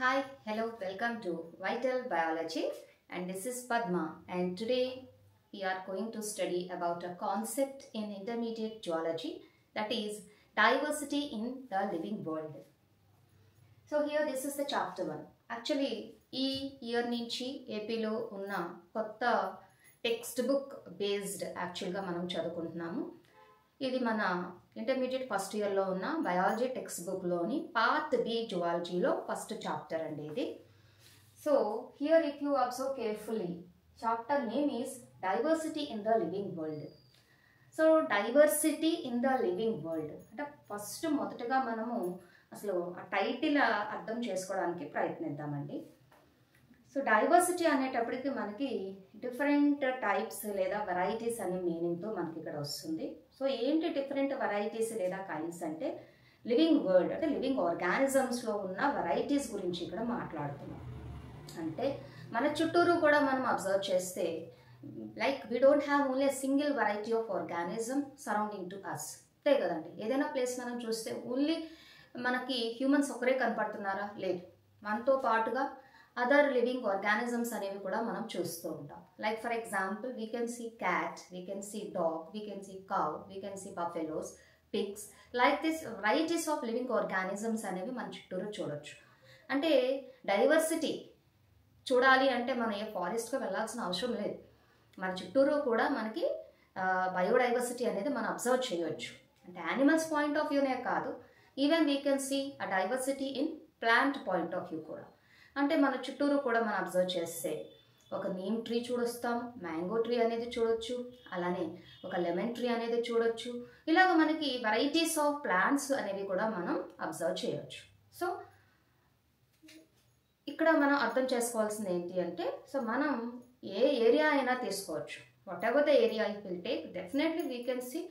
Hi, hello, welcome to Vital Biology, and this is Padma, and today we are going to study about a concept in intermediate geology, that is diversity in the living world. So here this is the chapter 1. Actually ఈ year నుంచి ఏపీలో ఉన్న కొత్త text book based యాక్చువల్గా మనం చదువుకుంటున్నాము. ఇది మన intermediate first ఇయర్లో ఉన్న biology textbook part B జువాలజీలో ఫస్ట్ చాప్టర్ అండి ఇది. So here if you observe carefully, chapter name is diversity in the living world. So diversity in the living world అంటే ఫస్ట్ మొదటగా మనము అసలు ఆ టైటిల్ అర్థం చేసుకోవడానికి ప్రయత్నిద్దామండి. సో డైవర్సిటీ అనేటప్పటికి మనకి డిఫరెంట్ టైప్స్ లేదా వెరైటీస్ అనే మీనింగ్తో మనకి ఇక్కడ వస్తుంది. సో ఏంటి డిఫరెంట్ వెరైటీస్ లేదా కైండ్స్ అంటే లివింగ్ వరల్డ్ అంటే లివింగ్ ఆర్గానిజమ్స్లో ఉన్న వెరైటీస్ గురించి ఇక్కడ మాట్లాడుతున్నాం. అంటే మన చుట్టూరు కూడా మనం అబ్జర్వ్ చేస్తే like we don't have only a single variety of organism surrounding to us. అంతే కదండి, ఏదైనా ప్లేస్ మనం చూస్తే ఓన్లీ మనకి హ్యూమన్స్ ఒకరే కనపడుతున్నారా? లేదు, మనతో పాటుగా అదర్ లివింగ్ ఆర్గానిజమ్స్ అనేవి కూడా మనం చూస్తూ ఉంటాం. Like for example we can see cat, we can see dog, we can see cow, we can see buffaloes, pigs, like this varieties of living organisms అనేవి మన చుట్టూరు చూడొచ్చు. అంటే డైవర్సిటీ చూడాలి అంటే మనం ఏ ఫారెస్ట్కి వెళ్ళాల్సిన అవసరం లేదు. మన చుట్టూరు కూడా మనకి బయోడైవర్సిటీ అనేది మనం అబ్జర్వ్ చేయవచ్చు. అంటే యానిమల్స్ పాయింట్ ఆఫ్ వ్యూనే కాదు, even we can see a diversity in plant point of view కూడా. అంటే మన చుట్టూరు కూడా మనం అబ్జర్వ్ చేస్తే ఒక నీమ్ ట్రీ చూడొస్తాం, మ్యాంగో ట్రీ అనేది చూడొచ్చు, అలానే ఒక లెమన్ ట్రీ అనేది చూడొచ్చు. ఇలాగ మనకి వెరైటీస్ ఆఫ్ ప్లాంట్స్ అనేవి కూడా మనం అబ్జర్వ్ చేయవచ్చు. సో ఇక్కడ మనం అర్థం చేసుకోవాల్సింది ఏంటి అంటే, సో మనం ఏ ఏరియా అయినా తీసుకోవచ్చు. Whatever the area if will take, definitely we can see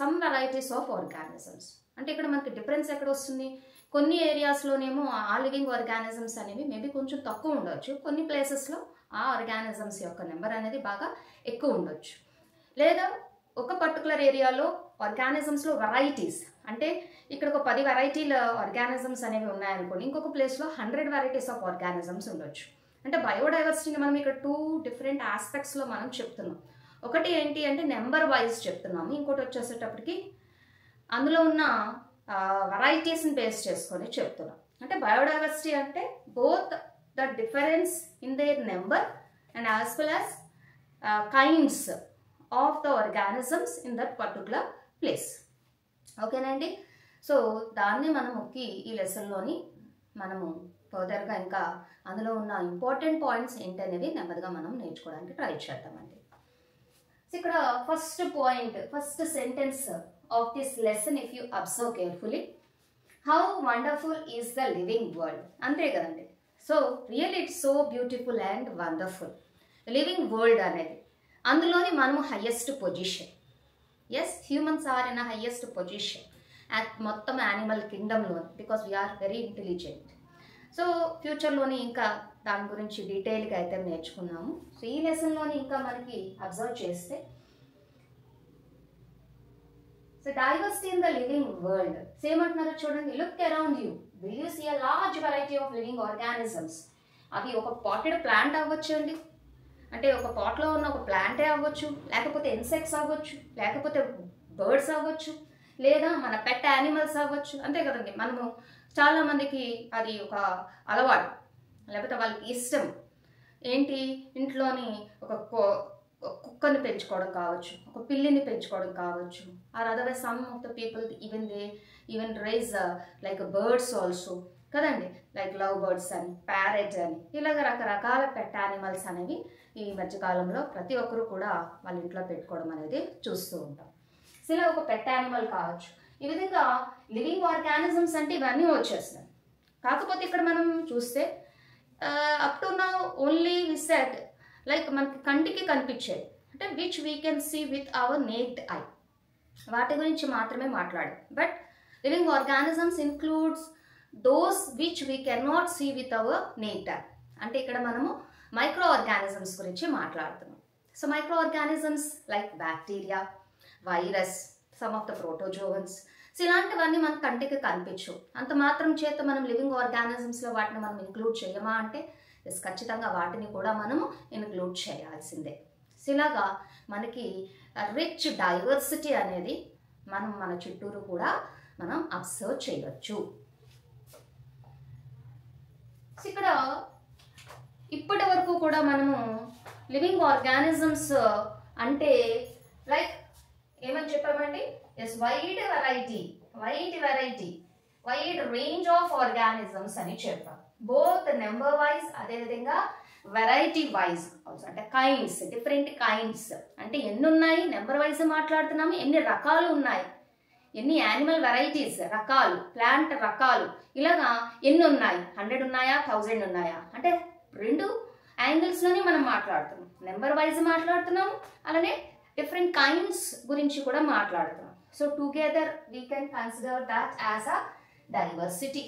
some varieties of organisms. అంటే ఇక్కడ మనకి డిఫరెన్స్ ఎక్కడ వస్తుంది? కొన్ని ఏరియాస్లోనేమో ఆ లివింగ్ ఆర్గానిజమ్స్ అనేవి మేబీ కొంచెం తక్కువ ఉండొచ్చు, కొన్ని ప్లేసెస్లో ఆ ఆర్గానిజమ్స్ యొక్క నెంబర్ అనేది బాగా ఎక్కువ ఉండొచ్చు. లేదా ఒక పర్టికులర్ ఏరియాలో ఆర్గానిజమ్స్లో వెరైటీస్, అంటే ఇక్కడ ఒక 10 వెరైటీల ఆర్గానిజమ్స్ అనేవి ఉన్నాయనుకోండి, ఇంకొక ప్లేస్లో 100 వెరైటీస్ ఆఫ్ ఆర్గానిజమ్స్ ఉండొచ్చు. అంటే బయోడైవర్సిటీని మనం ఇక్కడ 2 డిఫరెంట్ ఆస్పెక్ట్స్లో మనం చెప్తున్నాం. ఒకటి ఏంటి అంటే నెంబర్ వైజ్ చెప్తున్నాము, ఇంకోటి వచ్చేసేటప్పటికి అందులో ఉన్న వెరైటీస్ని బేస్ చేసుకొని చెప్తున్నాం. అంటే బయోడైవర్సిటీ అంటే both the difference in there number and as well as kinds of the organisms in that particular place. ఓకేనండి. సో దాన్ని మనముకి ఈ లెసన్లోని మనము ఫర్దర్గా ఇంకా అందులో ఉన్న ఇంపార్టెంట్ పాయింట్స్ ఏంటనేది నెమ్మదిగా మనం నేర్చుకోవడానికి ట్రై చేద్దామండి. సో ఇక్కడ first point, first sentence of this lesson, if you observe carefully, how wonderful is the living world. అంతే కదండి. So really it's so beautiful and wonderful living world అనేది. అందులోని మనము highest position. Yes, humans are in a highest position at మొత్తం animal కింగ్డమ్లో, because we are very intelligent. So ఫ్యూచర్లోని ఇంకా దాని గురించి డీటెయిల్గా అయితే నేర్చుకున్నాము. సో ఈ లెసన్లోని ఇంకా మనకి అబ్జర్వ్ చేస్తే so diversity in the living world same అంటున్నారు చూడండి. Look around you, will you see a large variety of living organisms. అవి ఒక పాటెడ్ ప్లాంట్ అవ్వచ్చు అండి, అంటే ఒక పాట్లో ఉన్న ఒక ప్లాంటే అవ్వచ్చు, లేకపోతే ఇన్సెక్ట్స్ అవ్వచ్చు, లేకపోతే బర్డ్స్ అవ్వచ్చు, లేదా మన పెట్ యానిమల్స్ అవ్వచ్చు. అంతే కదండి, మనము చాలామందికి అది ఒక అలవాటు, లేకపోతే వాళ్ళకి ఇష్టం ఏంటి, ఇంట్లోని ఒక కుక్కని పెంచుకోవడం కావచ్చు, ఒక పిల్లిని పెంచుకోవడం కావచ్చు, or otherwise some of the people even raise like birds also కదండి, లైక్ లవ్ బర్డ్స్ అని, ప్యారెట్ అని, ఇలాగ రకరకాల పెట్ యానిమల్స్ అనేవి ఈ మధ్యకాలంలో ప్రతి ఒక్కరు కూడా వాళ్ళ ఇంట్లో పెట్టుకోవడం అనేది చూస్తూ ఉంటాం. సో ఇలా ఒక పెట్ యానిమల్ కావచ్చు. ఈ విధంగా లివింగ్ ఆర్గానిజమ్స్ అంటే ఇవన్నీ వచ్చేస్తాయి. కాకపోతే ఇక్కడ మనం చూస్తే up to now only we said like మనకి కంటికి కనిపించేది, అంటే which we can see with our naked eye, వాటి గురించి మాత్రమే మాట్లాడాం. But living organisms includes those which we can not see with our naked eye. అంటే ఇక్కడ మనము మైక్రో ఆర్గానిజమ్స్ గురించి మాట్లాడుతున్నాం. So microorganisms like bacteria, virus, some of the protozoans, so ఇలాంటివన్నీ మన కంటికి కనిపించవు. అంత మాత్రం చేత మనం లివింగ్ ఆర్గానిజమ్స్లో వాటిని మనం ఇంక్లూడ్ చేయమా అంటే ఖచ్చితంగా వాటిని కూడా మనము ఇంక్లూడ్ చేయాల్సిందే. సో ఇలాగా మనకి రిచ్ డైవర్సిటీ అనేది మనం మన చుట్టూరు కూడా మనం అబ్జర్వ్ చేయవచ్చు. ఇక్కడ ఇప్పటి వరకు కూడా మనము లివింగ్ ఆర్గానిజమ్స్ అంటే లైక్ ఏమని చెప్పామండి, వైడ్ రేంజ్ ఆఫ్ ఆర్గానిజమ్స్ అని చెప్పాం. బోత్ నెంబర్ వైజ్ అదేవిధంగా వెరైటీ వైజ్ ఆల్సో, అంటే కైండ్స్, డిఫరెంట్ కైండ్స్ అంటే ఎన్ని ఉన్నాయి, నెంబర్ వైజ్ మాట్లాడుతున్నాము, ఎన్ని రకాలు ఉన్నాయి, ఎన్ని యానిమల్ వెరైటీస్ రకాలు, ప్లాంట్ రకాలు, ఇలాగా ఎన్ని ఉన్నాయి, 100 ఉన్నాయా 1000 ఉన్నాయా అంటే రెండు యాంగిల్స్లోనే మనం మాట్లాడుతున్నాం. నెంబర్ వైజ్ మాట్లాడుతున్నాం, అలానే డిఫరెంట్ కైండ్స్ గురించి కూడా మాట్లాడుతున్నాం. So together we can consider that as a diversity.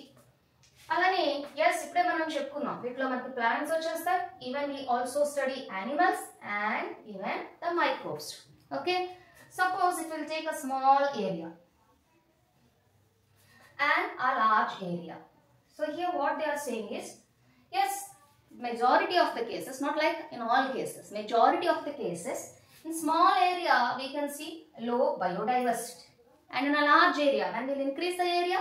అలానే ఎస్ ఇప్పుడే మనం చెప్పుకున్నాం వీటిలో మనకి ప్లాంట్స్ వచ్చేస్తాయి, even we also study animals and even the microbes. Okay, suppose it will take a small area and a large area. So here what they are saying is, yes, majority of the cases, not like in all cases, majority of the cases, in small area we can see low biodiversity, and in a large area when we will increase the area,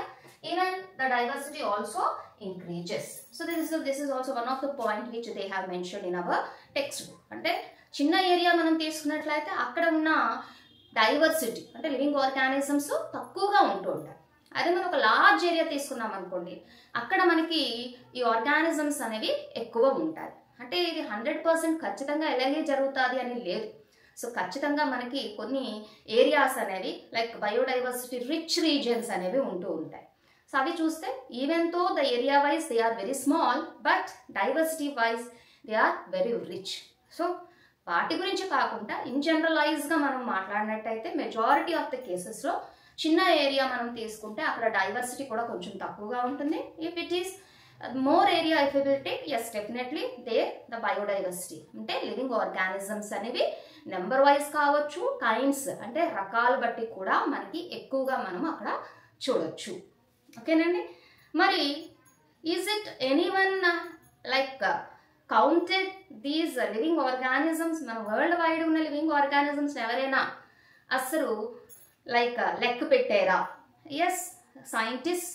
even the diversity also increases. So this is also one of the point which they have mentioned in our textbook. అంటే చిన్న area మనం తీసుకున్నట్లయితే అక్కడ ఉన్న diversity అంటే living organisms తక్కువగా ఉంటూ ఉంటాయి. అదే మనం ఒక లార్జ్ ఏరియా తీసుకున్నాం అనుకోండి, అక్కడ మనకి ఈ ఆర్గానిజమ్స్ అనేవి ఎక్కువ ఉంటాయి. అంటే ఇది 100% ఖచ్చితంగా ఎలాగే జరుగుతుంది అని లేదు. సో ఖచ్చితంగా మనకి కొన్ని ఏరియాస్ అనేవి లైక్ బయోడైవర్సిటీ రిచ్ రీజియన్స్ అనేవి ఉంటూ ఉంటాయి. సో అవి చూస్తే even though the area wise they are very small, but diversity wise they are very rich. So వాటి గురించి కాకుండా ఇన్ జనరలైజ్గా మనం మాట్లాడినట్టయితే మెజారిటీ ఆఫ్ ద కేసెస్లో చిన్న ఏరియా మనం తీసుకుంటే అక్కడ డైవర్సిటీ కూడా కొంచెం తక్కువగా ఉంటుంది. If it is more area if you will take, yes definitely there the biodiversity అంటే లివింగ్ ఆర్గానిజమ్స్ అనేవి నెంబర్ వైజ్ కావచ్చు, కైండ్స్ అంటే రకాలు బట్టి కూడా మనకి ఎక్కువగా మనం అక్కడ చూడొచ్చు. ఓకేనండి, మరి is it anyone like counted these living organisms, మన వరల్డ్ వైడ్ ఉన్న లివింగ్ ఆర్గానిజమ్స్ ఎవరైనా అసలు లైక్ లెక్క పెట్టారా? Yes, scientist,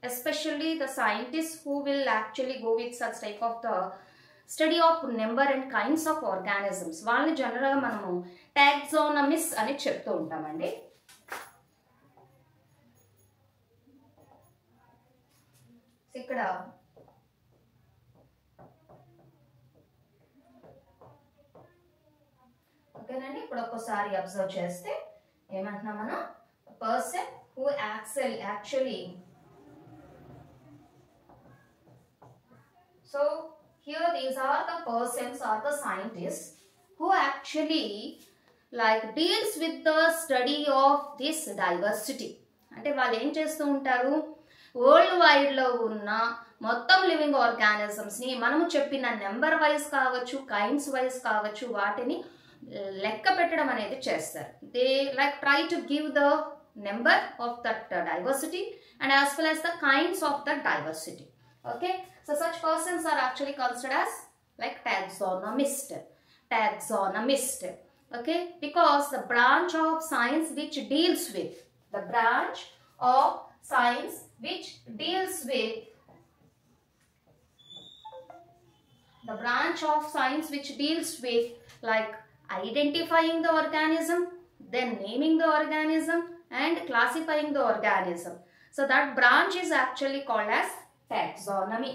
especially the scientists who will actually go with such type of the study of number and kinds of organisms, వాళ్ళని జనరల్గా మనము టాక్సానమిస్ట్ అని చెప్తూ ఉంటామండి. ఇక్కడ ఓకేనండి, ఇప్పుడు ఒక్కసారి అబ్జర్వ్ చేస్తే ఏమంటున్నాం మనం, person who actually so here these are the persons or the scientists who actually like deals with the study of this diversity. అంటే వాళ్ళు ఏం చేస్తూ ఉంటారు, వరల్డ్ వైడ్లో ఉన్న మొత్తం లివింగ్ ఆర్గానిజమ్స్ని మనము చెప్పిన నెంబర్ వైజ్ కావచ్చు, కైండ్స్ వైజ్ కావచ్చు, వాటిని లెక్క పెట్టడం అనేది చేస్తారు. They like try to give the number of that diversity and as well as the kinds of that diversity. Okay, so such persons are actually considered as like taxonomist, okay, because the branch of science which deals with like identifying the organism, then naming the organism and classifying the organism. So that branch is actually called as taxonomy.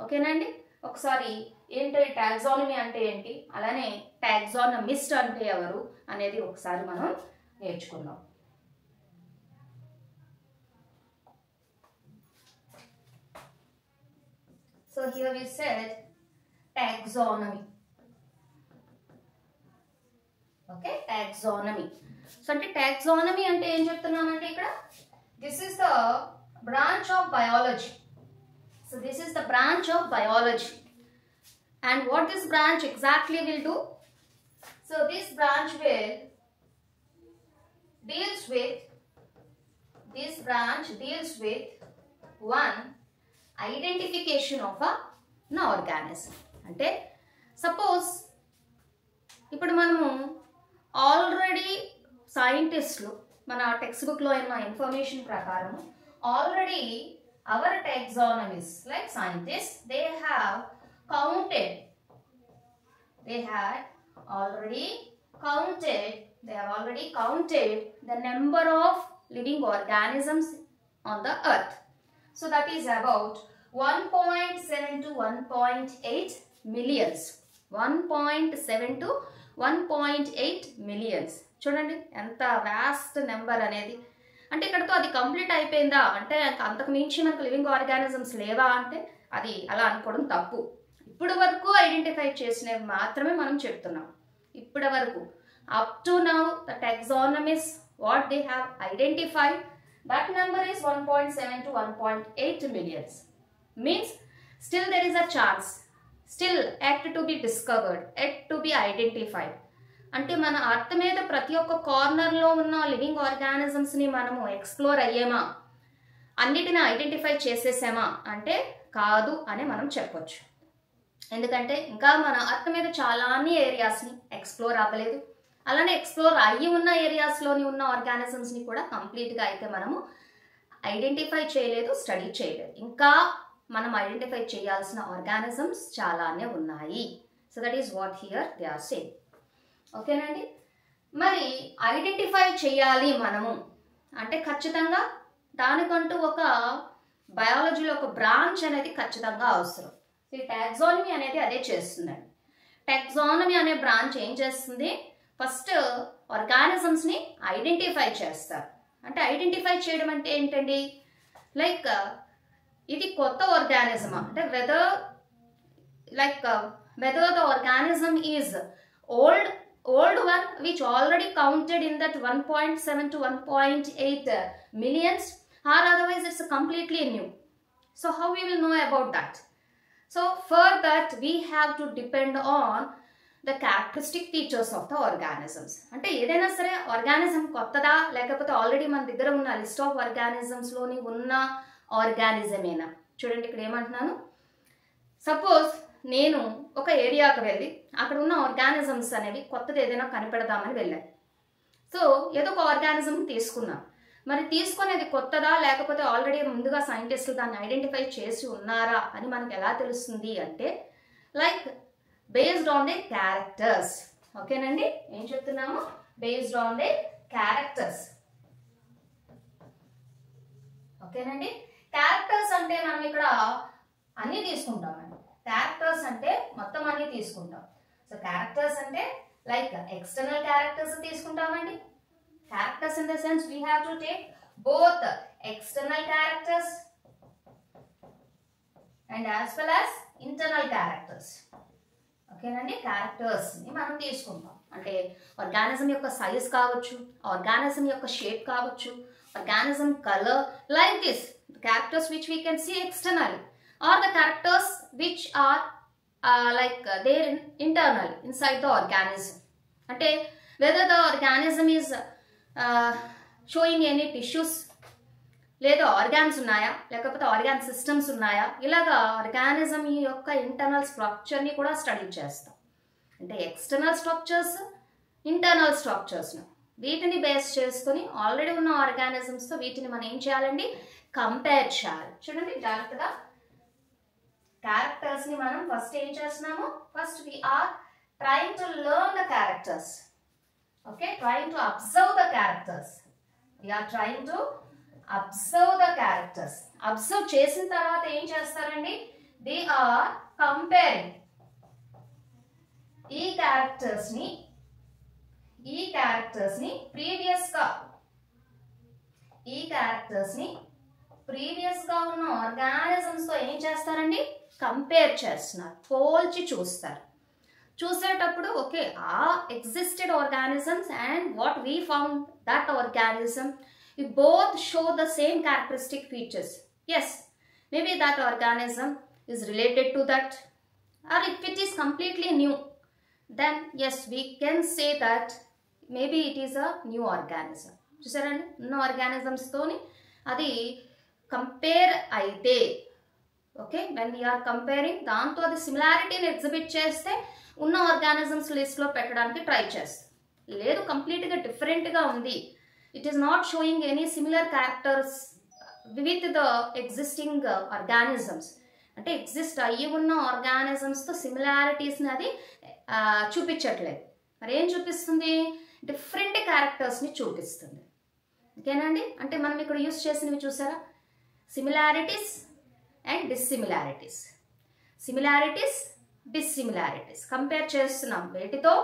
ఓకేనండి, ఒకసారి ఏంటి taxonomy అంటే ఏంటి, అలానే టాక్సానమిస్ట్ అంటే ఎవరు అనేది ఒకసారి మనం నేర్చుకుందాం. So here we said taxonomy. Okay, taxonomy. So అంటే టాక్సానమీ అంటే ఏం చెప్తున్నామంటే ఇక్కడ this is the branch of biology. So this is the branch of biology, and what this branch exactly will do? So this branch will deals with this branch deals with one identification of an organism. అంటే suppose ఇప్పుడు మనము already సైంటిస్టులు మన text బుక్లో ఉన్న information ప్రకారం already our taxonomists like scientists they have already counted the number of living organisms on the earth. So that is about 1.7 to 1.8 millions. 1.7 to 1.8 millions. చూడండి ఎంత వాస్ట్ నెంబర్ అనేది. అంటే ఇక్కడతో అది కంప్లీట్ అయిపోయిందా అంటే అంతకు మించి మనకు లివింగ్ ఆర్గానిజమ్స్ లేవా అంటే అది అలా అనుకోవడం తప్పు. ఇప్పటి వరకు ఐడెంటిఫై చేసినవి మాత్రమే మనం చెప్తున్నాం. ఇప్పటి వరకు up to now the taxonomists what they have identified that number is 1.7 to 1.8 millions. Means still there is a chance, still yet to be discovered, yet to be identified. అంటే మన అర్త్ మీద ప్రతి ఒక్క కార్నర్లో ఉన్న లివింగ్ ఆర్గానిజమ్స్ని మనము explore అయ్యేమా, అన్నిటిని identify చేసేసామా అంటే కాదు అని మనం చెప్పొచ్చు. ఎందుకంటే ఇంకా మన అర్త్ మీద చాలానే ఏరియాస్ని ఎక్స్ప్లోర్ అవ్వలేదు. అలానే ఎక్స్ప్లోర్ అయ్యి ఉన్న ఏరియాస్లోని ఉన్న ఆర్గానిజమ్స్ని కూడా కంప్లీట్గా అయితే మనము ఐడెంటిఫై చేయలేదు, స్టడీ చేయలేదు. ఇంకా మనం ఐడెంటిఫై చేయాల్సిన ఆర్గానిజమ్స్ చాలానే ఉన్నాయి. So that is what here they are saying. ఓకేనండి. మరి ఐడెంటిఫై చేయాలి మనము అంటే ఖచ్చితంగా దానికంటూ ఒక బయాలజీలో ఒక బ్రాంచ్ అనేది ఖచ్చితంగా అవసరం. ఈ టాక్సానమీ అనేది అదే చేస్తుందండి. టాక్సానమీ అనే బ్రాంచ్ ఏం చేస్తుంది, ఫస్ట్ ఆర్గానిజమ్స్ని ఐడెంటిఫై చేస్తారు. అంటే ఐడెంటిఫై చేయడం అంటే ఏంటండి, లైక్ ఇది కొత్త ఆర్గానిజమా అంటే whether the organism is old one which already counted in that 1.7 to 1.8 millions, or otherwise it's completely new. So how we will know about that? So for that we have to depend on the characteristic features of the organisms. అంటే ఏదైనా సరే organism కొత్తదా లేకపోతే already మన దగ్గర ఉన్న list of ఆర్గానిజమ్స్లోని ఉన్న ఆర్గానిజమేనా. చూడండి ఇక్కడ ఏమంటున్నాను, సపోజ్ నేను ఒక ఏరియాకి వెళ్ళి అక్కడ ఉన్న ఆర్గానిజమ్స్ అనేవి కొత్తది ఏదైనా కనిపెడదామని వెళ్ళాను. సో ఏదో ఒక ఆర్గానిజం తీసుకున్నాను. మరి తీసుకునేది కొత్తదా లేకపోతే ఆల్రెడీ ముందుగా సైంటిస్టులు దాన్ని ఐడెంటిఫై చేసి ఉన్నారా అని మనకు ఎలా తెలుస్తుంది అంటే like based on the characters. ఓకేనండి, ఏం చెప్తున్నాము, బేస్డ్ ఆన్ ది క్యారెక్టర్స్. ఓకేనండి, క్యారెక్టర్స్ అంటే మనం ఇక్కడ అన్ని తీసుకుంటామండి. క్యారెక్టర్స్ అంటే మొత్తం అన్ని తీసుకుంటాం. సో క్యారెక్టర్స్ అంటే లైక్ ఎక్స్టర్నల్ క్యారెక్టర్స్ తీసుకుంటామండి. Characters in the sense we have to take both external characters and as well as internal characters. ఓకేనండి, క్యారెక్టర్స్ ని మనం తీసుకుంటాం. అంటే ఆర్గానిజం యొక్క సైజ్ కావచ్చు, ఆర్గానిజం యొక్క షేప్ కావచ్చు, organism colour, like this characters which we can see external, or the characters which are there internally inside the organism. Ante whether the organism is showing any tissues లేదా organs ఉన్నాయా లేకపోతే organ systems ఉన్నాయా, ఇలాగా organism యొక్క internal స్ట్రక్చర్ని కూడా study చేస్తాం. అంటే external structures, internal structures వీటిని బేస్ చేసుకుని ఆల్రెడీ ఉన్న ఆర్గానిజమ్స్తో వీటిని మనం ఏం చేయాలండి, కంపేర్ చేయాలి. చూడండి జాగ్రత్తగా, క్యారెక్టర్స్ ని మనం ఫస్ట్ ఏం చేస్తున్నాము, first we are trying to learn the characters. Okay, trying to observe the characters. We are trying to observe the characters. Observe చేసిన తర్వాత ఏం చేస్తారండి, దే ఆర్ కంపేరింగ్ ఈ క్యారెక్టర్స్ ని ప్రీవియస్ గా ఉన్న ఆర్గానిజమ్స్ తో ఏం చేస్తారండి, కంపేర్ చేస్తున్నారు, పోల్చి చూస్తారు. చూసేటప్పుడు ఓకే ఆ existed organisms and what we found that organism both show the same characteristic features. Yes, maybe that organism is related to that, or if it is completely new, then yes we can say that maybe it is a new organism. చూసారండి, ఉన్న ఆర్గానిజమ్స్తోని అది compare అయితే, okay, when we are comparing దాంతో అది సిమిలారిటీని exhibit చేస్తే ఉన్న organisms లిస్ట్లో పెట్టడానికి ట్రై చేస్తాం. లేదు కంప్లీట్గా డిఫరెంట్గా ఉంది, it is not showing any similar characters with the existing organisms, అంటే ఎగ్జిస్ట్ అయ్యి ఉన్న ఆర్గానిజమ్స్తో సిమిలారిటీస్ని అది చూపించట్లేదు. మరి ఏం చూపిస్తుంది? డిఫరెంట్ క్యారెక్టర్స్ని చూపిస్తుంది. ఓకేనా అండి? అంటే మనం ఇక్కడ యూస్ చేసినవి చూసారా, సిమిలారిటీస్ అండ్ డిస్సిమిలారిటీస్, సిమిలారిటీస్ డిస్సిమిలారిటీస్ కంపేర్ చేస్తున్నాం. వేటితో?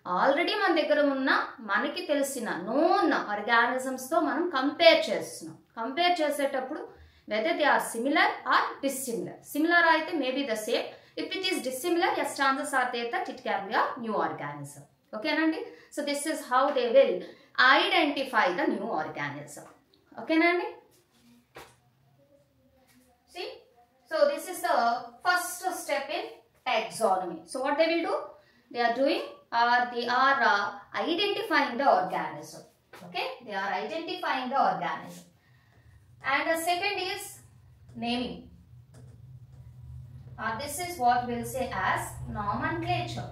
ఆల్రెడీ మన దగ్గర ఉన్న మనకి తెలిసిన నోన్ ఆర్గానిజమ్స్తో మనం కంపేర్ చేస్తున్నాం. కంపేర్ చేసేటప్పుడు whether they are similar or dissimilar. Similar అయితే maybe the same, if it is dissimilar yes chances are there that it can be a new organism. ఓకేనండి? So this is how they will identify the new organism. ఓకేనండి? See, so this is the first step in taxonomy. So what they will do? They are doing they are identifying the organism. Okay, they are identifying the organism. And the second is naming. This is what we'll say as nomenclature.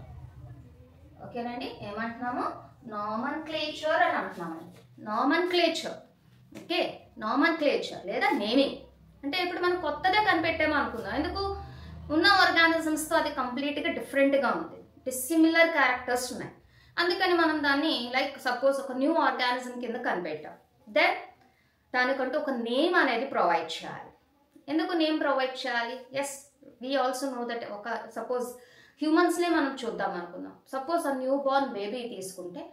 Okay nandi, emantunnamo nomenclature ani antunnamo. Nomenclature. Okay, nomenclature లేదా naming. అంటే ఇప్పుడు మనం కొత్తదే కనిపెట్టాము అనుకుందాం, ఎందుకు? ఉన్న ఆర్గానిజమ్స్తో అది కంప్లీట్గా డిఫరెంట్గా ఉంది, డిస్సిమిలర్ క్యారెక్టర్స్ ఉన్నాయి, అందుకని మనం దాన్ని లైక్ సపోజ్ ఒక న్యూ ఆర్గానిజం కింద కనిపెట్టాం. దెన్ దానికంటూ ఒక నేమ్ అనేది ప్రొవైడ్ చేయాలి. ఎందుకు నేమ్ ప్రొవైడ్ చేయాలి? Yes, we also know that ఒక సపోజ్ హ్యూమన్స్నే మనం చూద్దాం అనుకుందాం. Suppose a newborn baby తీసుకుంటే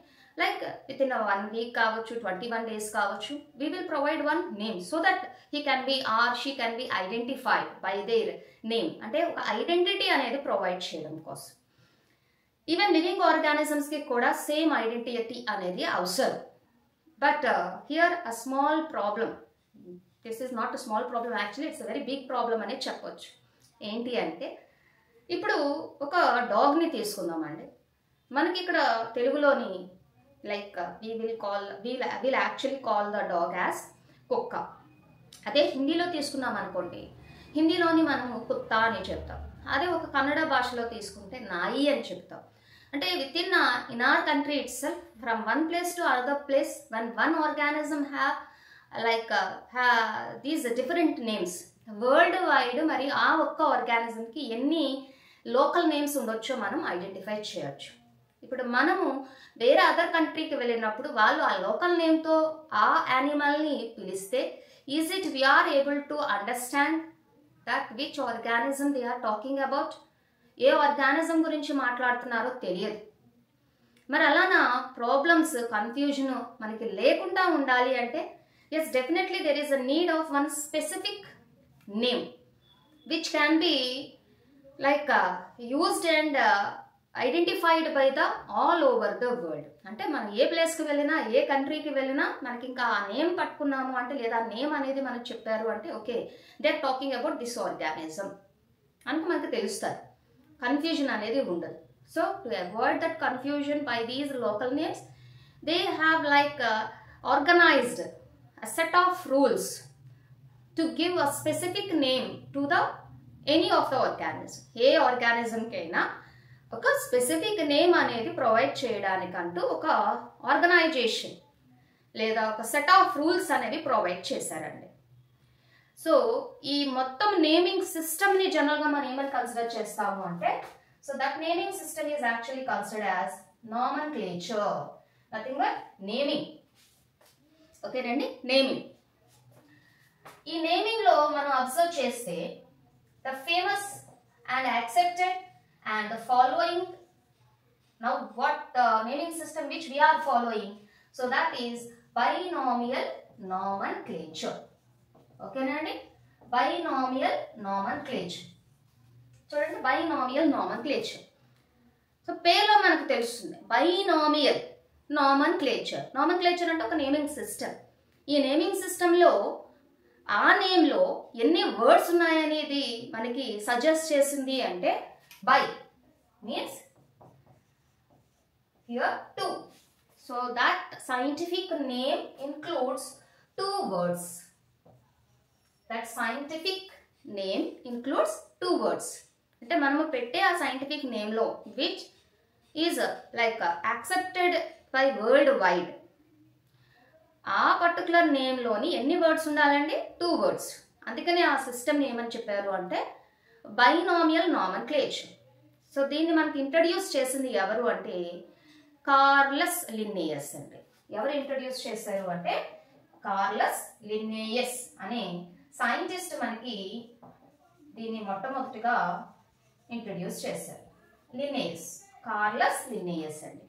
like within a 1 week కావచ్చు, 21 days కావచ్చు, we will provide one name so that he can be or she can be identified by their name. అంటే ఒక ఐడెంటిటీ అనేది ప్రొవైడ్ చేయడం కోసం. ఈవెన్ లివింగ్ ఆర్గానిజమ్స్కి కూడా same identity అనేది అవసరం. But here a small problem, this is not a small problem, actually it's a very big problem అనే చెప్పవచ్చు. ఏంటి అంటే, ఇప్పుడు ఒక డాగ్ని తీసుకుందామండి. మనకి ఇక్కడ తెలుగులోని like we'll actually call the dog as కుక్క. అదే హిందీలో తీసుకున్నాం అనుకోండి, హిందీలోని మనము కుత్త అని చెప్తాం. అదే ఒక కన్నడ భాషలో తీసుకుంటే నాయి అని చెప్తాం. అంటే with in our country itself, from one place to another place, when one organism have these different names, world wide మరి ఆ ఒక్క ఆర్గానిజంకి ఎన్ని లోకల్ నేమ్స్ ఉండొచ్చో మనం ఐడెంటిఫై చేయొచ్చు. ఇప్పుడు మనము వేరే అదర్ కంట్రీకి వెళ్ళినప్పుడు వాళ్ళు ఆ లోకల్ నేమ్తో ఆ యానిమల్ని పిలిస్తే, is it we're able to understand that which organism they are talking about? ఏ ఆర్గానిజం గురించి మాట్లాడుతున్నారో తెలియదు. మరి అలానా ప్రాబ్లమ్స్, కన్ఫ్యూజన్ మనకి లేకుండా ఉండాలి అంటే, yes definitely there is a need of one specific name which can be like used and identified by the all over the world. అంటే మనం ఏ ప్లేస్కి వెళ్ళినా, ఏ కంట్రీకి వెళ్ళినా మనకి ఇంకా ఆ నేమ్ పట్టుకున్నాము అంటే, లేదా నేమ్ అనేది మనకు చెప్పారు అంటే, okay they are talking about this organism అని మనకు తెలుస్తుంది. కన్ఫ్యూజన్ అనేది ఉండదు. So to avoid that confusion by these local names, they have like organized a set of rules to give a specific name to the any of the organism. ఏ ఆర్గానిజంకైనా ఒక specific name అనేది provide చేయడానికంటూ ఒక organization లేదా ఒక set of rules అనేవి provide చేశారండి. సో ఈ మొత్తం నేమింగ్ సిస్టమ్ని జనరల్గా మనం ఏమని కన్సిడర్ చేస్తాము అంటే, so that naming system is actually considered as నామన్క్లేచర్, nothing but naming. ఓకేనండి, నేమింగ్. ఈ నేమింగ్లో మనం అబ్జర్వ్ చేస్తే the famous and accepted and the following, now what naming system which we are following, so that is binomial nomenclature. Okay nandi, binomial nomenclature. చూడండి, binomial nomenclature. So పేర్లో మనకు తెలుస్తుంది binomial nomenclature. nomenclature అంటే ఒక naming system. ఈ naming సిస్టంలో ఆ నేమ్లో ఎన్ని వర్డ్స్ ఉన్నాయనేది మనకి సజెస్ట్ చేసింది అంటే, by means here 2. So that scientific name includes 2 words. That scientific name includes 2 words. అంటే మనము పెట్టే ఆ సైంటిఫిక్ నేమ్లో which is like accepted by world wide, ఆ పర్టికులర్ నేమ్లోని ఎన్ని వర్డ్స్ ఉండాలండి? 2 words. అందుకని ఆ సిస్టమ్ని ఏమని చెప్పారు అంటే బైనామియల్ నామన్క్లేచర్. సో దీన్ని మనకి ఇంట్రడ్యూస్ చేసింది ఎవరు అంటే కార్లస్ లిన్నేయస్ అండి. ఎవరు ఇంట్రడ్యూస్ చేశారు అంటే కార్లస్ లిన్నేయస్ అనే సైంటిస్ట్ మనకి దీన్ని మొట్టమొదటిగా ఇంట్రడ్యూస్ చేశారు. లిన్నేయస్, కార్లస్ లిన్నేయస్ అండి.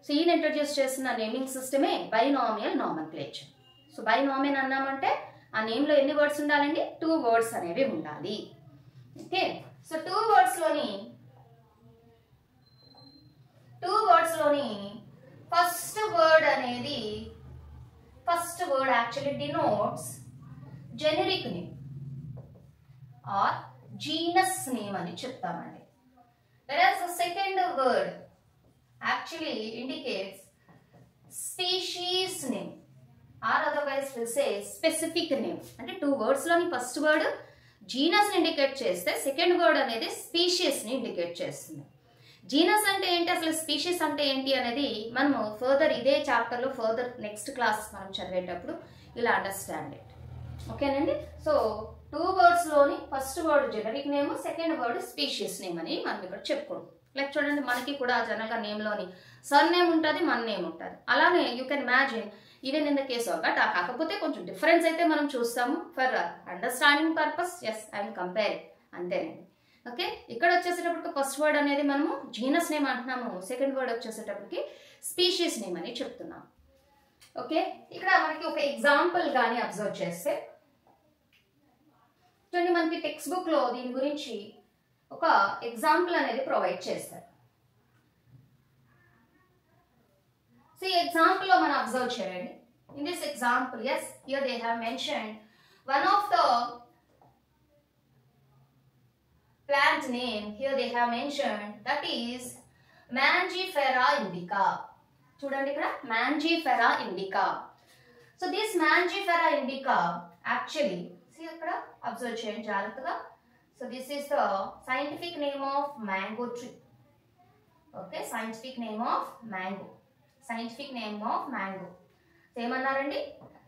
సో ఈయన ఇంట్రడ్యూస్ చేసిన నేమింగ్ సిస్టమే బైనామియల్ నామన్క్లేచర్. సో బైనామియల్ అన్నామంటే ఆ నేమ్లో ఎన్ని వర్డ్స్ ఉండాలండి? 2 words అనేవి ఉండాలి. ఓకే, సో 2 wordsలోని first word actually denotes generic name or genus name అని చెప్తామండి. whereas the second word actually indicates species name or otherwise we'll say specific name. అంటే 2 wordsలోని ఫస్ట్ వర్డ్ జీనస్ ఇండికేట్ చేస్తే second word అనేది స్పీషీస్ని indicate చేస్తుంది. Genus అంటే ఏంటి, అసలు స్పీషీస్ అంటే ఏంటి అనేది మనము ఫర్దర్ ఇదే చాప్టర్లో ఫర్దర్ నెక్స్ట్ క్లాస్ మనం చదివేటప్పుడు ఇలా అండర్స్టాండ్ ఇట్. ఓకేనండి. సో 2 wordsలోని first word generic name, second word species name అని మనం ఇక్కడ చెప్పుకోండి. లైక్ చూడండి, మనకి కూడా జనరల్గా నేమ్లోని సర్ నేమ్ ఉంటుంది, మన నేమ్ ఉంటుంది. అలానే you can imagine even in the case of but కాకపోతే కొంచెం డిఫరెన్స్ అయితే మనం చూస్తాము for understanding purpose. Yes, I will compare it, అంతేనండి. ఓకే, ఇక్కడ వచ్చేసేటప్పటికి ఫస్ట్ వర్డ్ అనేది మనము జీనస్ నేమ్ అంటున్నాము, సెకండ్ వర్డ్ వచ్చేసేటప్పటికి స్పీషీస్ నేమ్ అని చెప్తున్నాము. ఓకే, ఇక్కడ మనకి ఒక ఎగ్జాంపుల్ కానీ అబ్జర్వ్ చేస్తే చూడండి, మనకి టెక్స్ట్ బుక్లో దీని గురించి ఒక ఎగ్జాంపుల్ అనేది ప్రొవైడ్ చేస్తారు. సో ఈ ఎగ్జాంపుల్లో మనం అబ్జర్వ్ చేయండి. In this example, yes, here they have mentioned one of the plant name. Here they have mentioned that is Mangifera indica. చూడండి ఇక్కడ Mangifera indica. So this Mangifera indica actually, see ఇక్కడ observe చేయండి జాగ్రత్తగా. So this is the scientific name of mango tree. Okay, scientific name of mango. Scientific name of mango. So ఏమన్నారండి?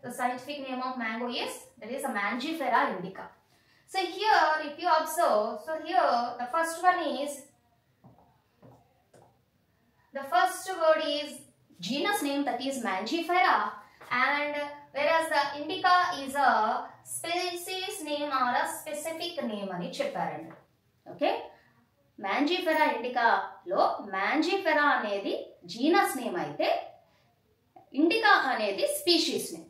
The scientific name of mango is, that is a Mangifera indica. So here if you observe, so here the first one is, the first word is genus name, that is Mangifera, and whereas the indica is a species name or a specific name అని చెప్పారండి. Okay, Mangifera ఇండికాలో Mangifera అనేది genus name అయితే indica అనేది species name.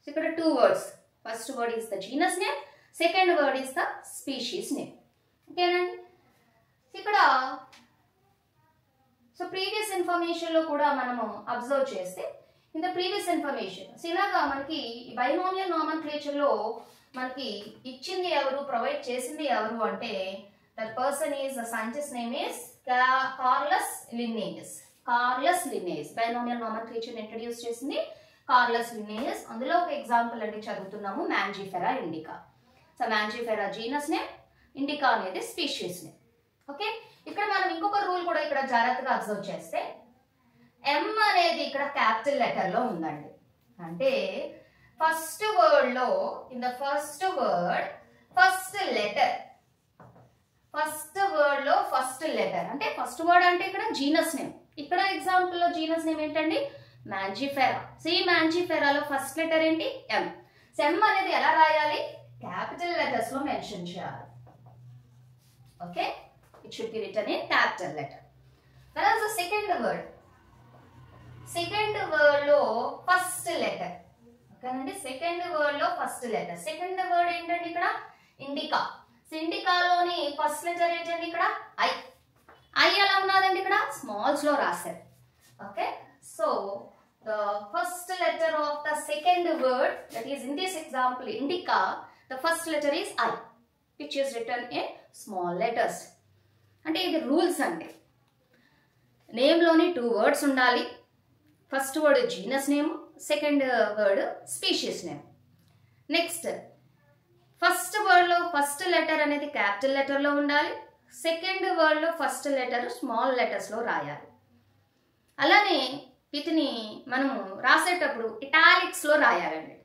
So ఇక్కడ 2 words, first word is the genus name, second word is the species name. ఓకేనండి. ఇక్కడ so previous ఇన్ఫర్మేషన్లో కూడా మనము అబ్జర్వ్ చేస్తే ఇన్ ద ప్రీవియస్ ఇన్ఫర్మేషన్ ఇలాగా మనకి బైనామియల్ నామన్క్లేచర్లో మనకి ఇచ్చింది ఎవరు, ప్రొవైడ్ చేసింది ఎవరు అంటే that person is the scientist name is Carlos Linnaeus. Carolus Linnaeus binomial నామన్క్లేచర్ introduce చేసింది కార్లస్ లిన్నేయస్. అందులో ఒక ఎగ్జాంపుల్ అంటే చదువుతున్నాము Mangifera indica. So Mangifera genus name, indica అనేది స్పీషీస్ నేమ్. ఓకే, ఇక్కడ మనం ఇంకొక రూల్ కూడా ఇక్కడ జాగ్రత్తగా అబ్జర్వ్ చేస్తే ఎం అనేది ఇక్కడ క్యాపిటల్ లెటర్ లో ఉందండి. అంటే ఫస్ట్ వర్డ్ లో in the first word first letter, first word లో ఫస్ట్ లెటర్ అంటే ఫస్ట్ వర్డ్ అంటే ఇక్కడ జీనస్ నేమ్. ఇక్కడ ఎగ్జాంపుల్ లో జీనస్ నేమ్ ఏంటండి? మ్యాంజిఫెరా. సో ఈ మ్యాంజిఫెరాలో ఫస్ట్ లెటర్ ఏంటి? ఎం. సో ఎం అనేది ఎలా రాయాలి? క్యాపిటల్ లెటర్స్ లో మెన్షన్ చేయాలి. Okay, it should be written in capital letter. Whereas the second word లో ఫస్ట్ లెటర్. ఓకేనండి, సెకండ్ వర్డ్ లో ఫస్ట్ లెటర్. సెకండ్ వర్డ్ ఏంటండి ఇక్కడ? ఇండికా. సో ఇండికాలోని ఫస్ట్ లెటర్ ఏంటండి ఇక్కడ? ఐ. ఐ ఎలా ఉన్నదండి ఇక్కడ? స్మాల్స్ లో రాశారు. Okay, so the first letter of the second word, that is in this example indica, the first letter is I, which is written in small letters. అంటే ఇది rules అండి. నేమ్లోని 2 words ఉండాలి. First word genus name, second word species name. Next first వర్డ్లో first letter అనేది capital లెటర్లో ఉండాలి, second వర్డ్లో ఫస్ట్ లెటర్ స్మాల్ లెటర్స్లో రాయాలి. అలానే వీటిని మనము రాసేటప్పుడు ఇటాలిక్స్లో రాయాలండి.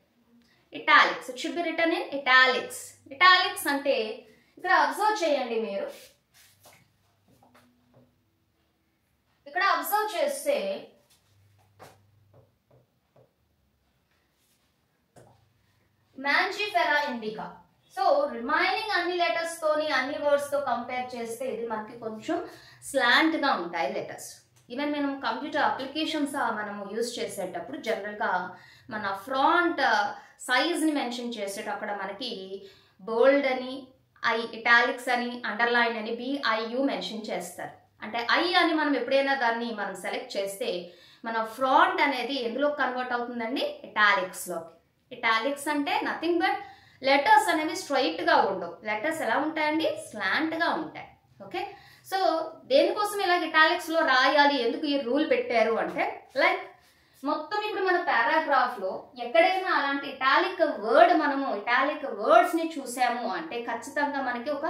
Italics, it should be written in italics. Italics అంటే ఇక్కడ అబ్జర్వ్ చేయండి మీరు, ఇక్కడ అబ్జర్వ్ చేస్తే మ్యాంజిఫెరా ఇండికా. సో రిమైనింగ్ అన్ని లెటర్స్ తోని అన్ని వర్డ్స్ తో కంపేర్ చేస్తే ఇది మనకి కొంచెం స్లాంట్ గా ఉంటాయి లెటర్స్. ఈవెన్ మనం కంప్యూటర్ అప్లికేషన్స్ మనము యూజ్ చేసేటప్పుడు జనరల్గా మన ఫ్రాంట్ సైజ్ని మెన్షన్ చేసేటప్పుడు అక్కడ మనకి బోల్డ్ అని, ఇటాలిక్స్ అని, అండర్లైన్ అని, BIU మెన్షన్ చేస్తారు. అంటే ఐ అని మనం ఎప్పుడైనా దాన్ని మనం సెలెక్ట్ చేస్తే మన ఫ్రాంట్ అనేది ఎందులో కన్వర్ట్ అవుతుందండి? ఇటాలిక్స్లోకి. ఇటాలిక్స్ అంటే నథింగ్ బట్ లెటర్స్ అనేవి స్ట్రైట్గా ఉండవు. లెటర్స్ ఎలా ఉంటాయండి? స్లాంట్గా ఉంటాయి. ఓకే, సో దేనికోసం ఇలా ఇటాలిక్స్లో రాయాలి, ఎందుకు ఈ రూల్ పెట్టారు అంటే, లైక్ మొత్తం ఇప్పుడు మన పారాగ్రాఫ్లో ఎక్కడైనా అలాంటి ఇటాలిక్ వర్డ్ మనము ఇటాలిక్ వర్డ్స్ని చూసాము అంటే ఖచ్చితంగా మనకి ఒక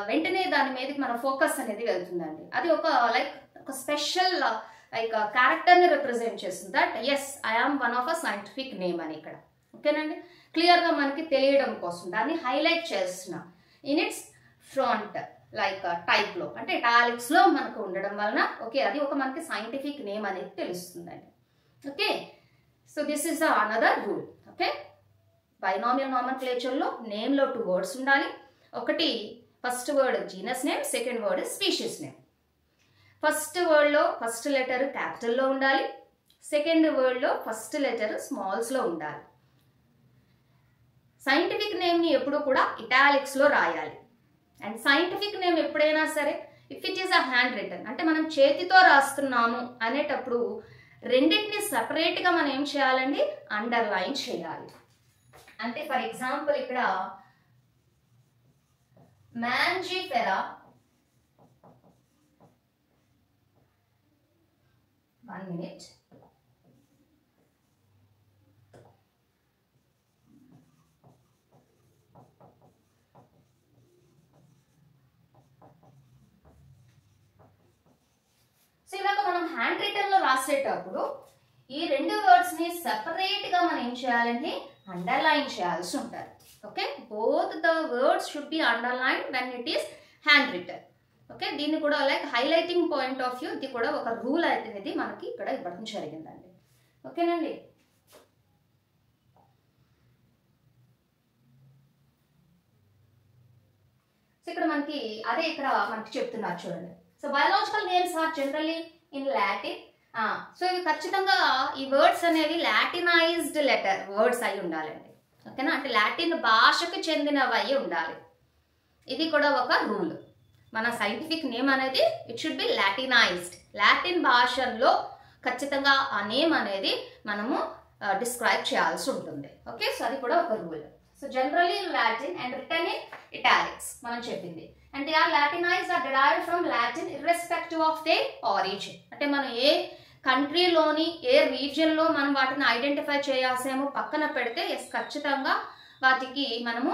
వెంటనే దాని మీదకి మన ఫోకస్ అనేది వెళ్తుందండి. అది ఒక లైక్ ఒక స్పెషల్ లైక్ క్యారెక్టర్ని రిప్రజెంట్ చేస్తుంది. That is I am one of a scientific name అని ఇక్కడ. ఓకేనండి, క్లియర్గా మనకి తెలియడం కోసం దాన్ని హైలైట్ చేస్తున్నాం ఇన్ ఇట్స్ ఫ్రంట్ లైక్ టైప్లో, అంటే ఇటాలిక్స్లో మనకు ఉండడం వలన ఓకే అది ఒక మనకి సైంటిఫిక్ నేమ్ అనేది తెలుస్తుందండి. Okay, so this is another rule. Okay, binomial నామన్క్లేచర్లో నేమ్లో 2 వర్డ్స్ ఉండాలి. ఒకటి first word genus name, second word species name. First వర్డ్లో ఫస్ట్ లెటర్ క్యాపిటల్లో ఉండాలి, సెకండ్ వర్డ్లో ఫస్ట్ లెటర్ స్మాల్స్లో ఉండాలి. సైంటిఫిక్ నేమ్ని ఎప్పుడు కూడా ఇటాలిక్స్లో రాయాలి. అండ్ సైంటిఫిక్ నేమ్ ఎప్పుడైనా సరే if it is a hand written అంటే మనం చేతితో రాస్తున్నాము అనేటప్పుడు రెండింటిని సపరేట్గా మనం ఏం చేయాలండి? అండర్లైన్ చేయాలి. అంటే ఫర్ ఎగ్జాంపుల్ ఇక్కడ మ్యాంజిఫెరా, 1 minute. సో ఇలాగ మనం హ్యాండ్ రిటన్ లో రాసేటప్పుడు ఈ 2 వర్డ్స్ ని సెపరేట్ గా మనం ఏం చేయాలంటే అండర్లైన్ చేయాల్సి ఉంటుంది. Okay, both the words should be underline when it is hand written. Okay, దీన్ని కూడా like highlighting point of view ఇది కూడా ఒక రూల్ అనేది మనకి ఇక్కడ ఇవ్వడం జరిగిందండి. ఓకేనండి, సో ఇక్కడ మనకి అదే ఇక్కడ మనకి చెప్తున్నారు చూడండి. So biological names are generally in Latin. So ఇవి ఖచ్చితంగా ఈ వర్డ్స్ అనేవి లాటినైజ్డ్ లెటర్ వర్డ్స్ అయి ఉండాలండి. ఓకేనా, అంటే లాటిన్ భాషకు చెందినవి అయి ఉండాలి. ఇది కూడా ఒక రూల్. మన సైంటిఫిక్ నేమ్ అనేది ఇట్ షుడ్ బి లాటినైజ్డ్. లాటిన్ భాషల్లో ఖచ్చితంగా ఆ నేమ్ అనేది మనము డిస్క్రైబ్ చేయాల్సి ఉంటుంది. ఓకే, సో అది కూడా ఒక rule. So generally in Latin and written in italics మనం చెప్పింది. And they are latinized or derived from Latin irrespective of they origin. అంటే మనం ఏ కంట్రీలోని ఏ రీజియన్లో మనం వాటిని ఐడెంటిఫై చేయాల్సేమో పక్కన పెడితే ఎస్ ఖచ్చితంగా వాటికి మనము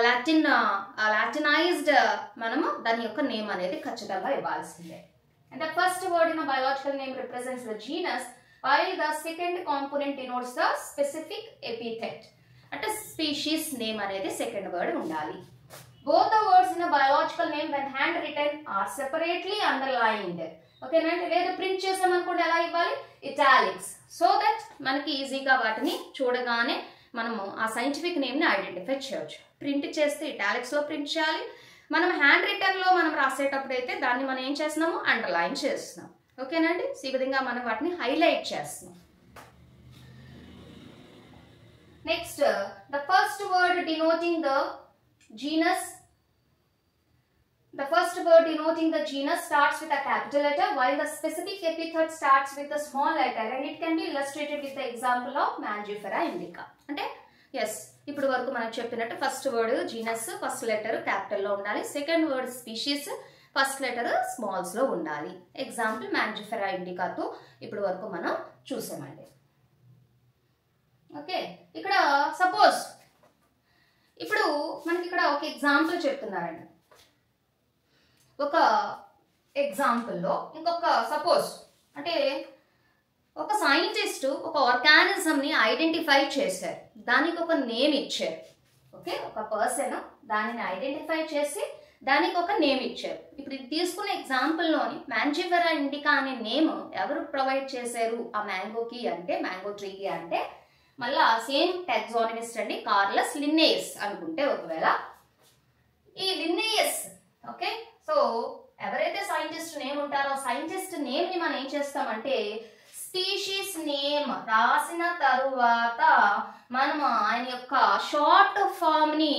లాటినైజ్డ్ మనము దాని యొక్క నేమ్ అనేది ఖచ్చితంగా ఇవ్వాల్సిందే. And the first word in biological name represents the genus while the second component denotes the specific epithet. అంటే స్పీషీస్ నేమ్ అనేది సెకండ్ వర్డ్ ఉండాలి. Both the words in a biological name when hand written are separately underlined. ఓకేనంటే లేదా print చేసామనుకోండి ఎలా ఇవ్వాలి? Italics. So that మనకి ఈజీగా వాటిని చూడగానే మనము ఆ సైంటిఫిక్ నేమ్ని ఐడెంటిఫై చేయవచ్చు. ప్రింట్ చేస్తే ఇటాలిక్స్లో ప్రింట్ చేయాలి. మనం హ్యాండ్ రిటర్న్లో మనం రాసేటప్పుడు అయితే దాన్ని మనం ఏం చేస్తున్నాము? అండర్లైన్ చేస్తున్నాం. ఓకేనండి, ఈ విధంగా మనం వాటిని హైలైట్ చేస్తున్నాం. Next the first word denoting the genus. The first word denoting the genus starts with a capital letter while the specific epithet starts with a small letter, and it can be illustrated with the example of Mangifera indica. అంటే ఎస్ ఇప్పుడు వరకు మనం చెప్పినట్టు first word genus first letter క్యాపిటల్లో ఉండాలి, second word species first letter స్మాల్స్లో ఉండాలి. ఎగ్జాంపుల్ మ్యాంజిఫెరా ఇండికాతో ఇప్పుడు వరకు మనం చూసామండి. ఓకే, ఇక్కడ సపోజ్ ఇప్పుడు మనకి ఇక్కడ ఒక ఎగ్జాంపుల్ చెప్తున్నారండి. ఒక ఎగ్జాంపుల్లో ఇంకొక సపోజ్ అంటే ఒక సైంటిస్ట్ ఒక ఆర్గానిజంని ఐడెంటిఫై చేశారు, దానికి ఒక నేమ్ ఇచ్చారు. ఓకే, ఒక పర్సన్ దానిని ఐడెంటిఫై చేసి దానికి ఒక నేమ్ ఇచ్చారు. ఇప్పుడు ఇది తీసుకున్న ఎగ్జాంపుల్లోని మ్యాంజిఫెరా ఇండికా అనే నేమ్ ఎవరు ప్రొవైడ్ చేశారు ఆ మ్యాంగోకి అంటే, మ్యాంగో ట్రీకి అంటే మళ్ళా సేమ్ టాక్సానమిస్ట్ అండి, కార్లస్ లిన్నేయస్ అనుకుంటే ఒకవేళ ఈ లిన్నేయస్. ఓకే, సో ఎవరైతే సైంటిస్ట్ నేమ్ ఉంటారో సైంటిస్ట్ నేమ్ని మనం ఏం చేస్తామంటే స్పీషీస్ నేమ్ రాసిన తరువాత మనం ఆయన యొక్క షార్ట్ ఫామ్ని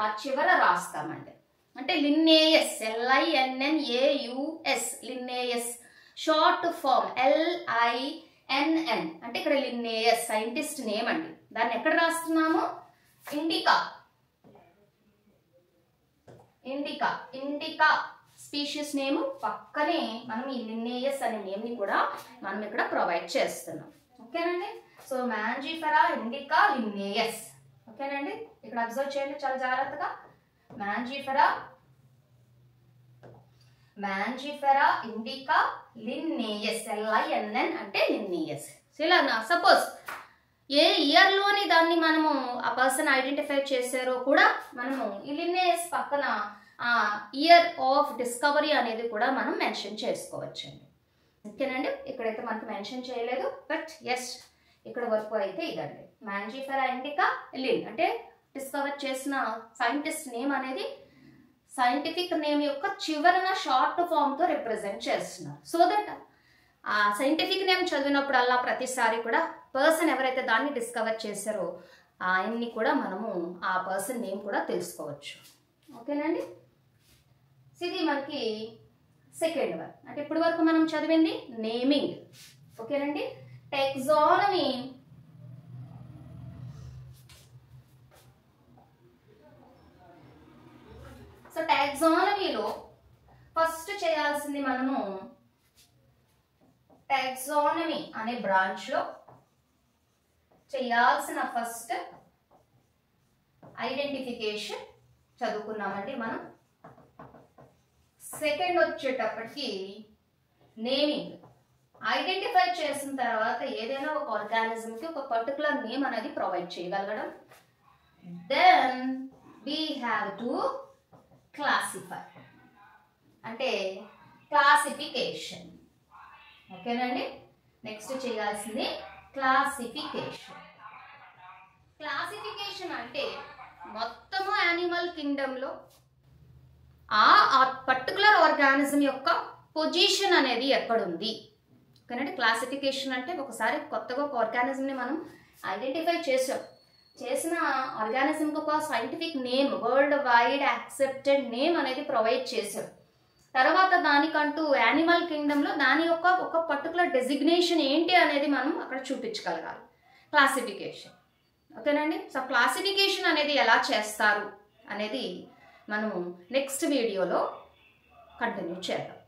ఆ చివర రాస్తామండి. అంటే Linnaeus, LINNAUS, Linnaeus short form LINN అంటే ఇక్కడ లిన్నేయస్ సైంటిస్ట్ నేమ్ అండి. దాన్ని ఎక్కడ రాస్తున్నాము? ఇండికా స్పీషీస్ నేమ్ పక్కనే మనం ఈ లిన్నేయస్ అనే నేమ్ని కూడా మనం ఇక్కడ ప్రొవైడ్ చేస్తున్నాం. ఓకేనండి, సో మ్యాంజిఫెరా ఇండికా లిన్నేయస్. ఓకేనండి, ఇక్కడ అబ్జర్వ్ చేయండి చాలా జాగ్రత్తగా. మ్యాంజిఫెరా ఇండికా లిన్నేయస్, LINN అంటే లిన్నేయస్. సో ఇలా సపోజ్ ఏ ఇయర్లోని దాన్ని మనము ఆ పర్సన్ ఐడెంటిఫై చేశారో కూడా మనము ఈ లిన్నేయస్ పక్కన ఇయర్ ఆఫ్ డిస్కవరీ అనేది కూడా మనం మెన్షన్ చేసుకోవచ్చండి. ఓకేనండి, ఇక్కడైతే మనకు మెన్షన్ చేయలేదు, బట్ ఎస్ ఇక్కడ వరకు అయితే ఇదండి. మ్యాంజిఫెరా ఇండికా లిన్ అంటే డిస్కవర్ చేసిన సైంటిస్ట్ నేమ్ అనేది సైంటిఫిక్ నేమ్ యొక్క చివరన షార్ట్ ఫామ్తో రిప్రజెంట్ చేస్తున్నారు. సో దట్ ఆ సైంటిఫిక్ నేమ్ చదివినప్పుడల్లా ప్రతిసారి కూడా పర్సన్ ఎవరైతే దాన్ని డిస్కవర్ చేశారో ఆయన్ని కూడా మనము ఆ పర్సన్ నేమ్ కూడా తెలుసుకోవచ్చు. ఓకేనండి, ఇది మనకి సెకండ్ వన్. అంటే ఇప్పటి వరకు మనం చదివింది నేమింగ్. ఓకేనండి, టాక్సానమీ సో టాక్సానమీలో ఫస్ట్ చేయాల్సింది మనము టాక్సానమీ అనే బ్రాంచ్లో చేయాల్సిన ఫస్ట్ ఐడెంటిఫికేషన్ చదువుకున్నామండి మనం. సెకండ్ వచ్చేటప్పటికి నేమింగ్. ఐడెంటిఫై చేసిన తర్వాత ఏదైనా ఒక ఆర్గానిజంకి ఒక పర్టికులర్ నేమ్ అనేది ప్రొవైడ్ చేయగలగడం. Then we have to classify అంటే క్లాసిఫికేషన్. ఓకేనండి, నెక్స్ట్ చేయాల్సింది క్లాసిఫికేషన్. క్లాసిఫికేషన్ అంటే మొత్తము యానిమల్ కింగ్డమ్లో ఆ పర్టికులర్ ఆర్గానిజం యొక్క పొజిషన్ అనేది ఎక్కడుంది. ఓకేనండి, క్లాసిఫికేషన్ అంటే ఒకసారి కొత్తగా ఒక ఆర్గానిజంని మనం ఐడెంటిఫై చేసిన ఆర్గానిజంకి ఒక scientific name, world wide accepted name అనేది ప్రొవైడ్ చేశాం. తర్వాత దానికంటూ యానిమల్ కింగ్డమ్లో దాని యొక్క ఒక పర్టికులర్ డెసిగ్నేషన్ ఏంటి అనేది మనం అక్కడ చూపించగలగాలి. క్లాసిఫికేషన్. ఓకేనండి, సో క్లాసిఫికేషన్ అనేది ఎలా చేస్తారు అనేది మనము నెక్స్ట్ వీడియోలో కంటిన్యూ చేద్దాం.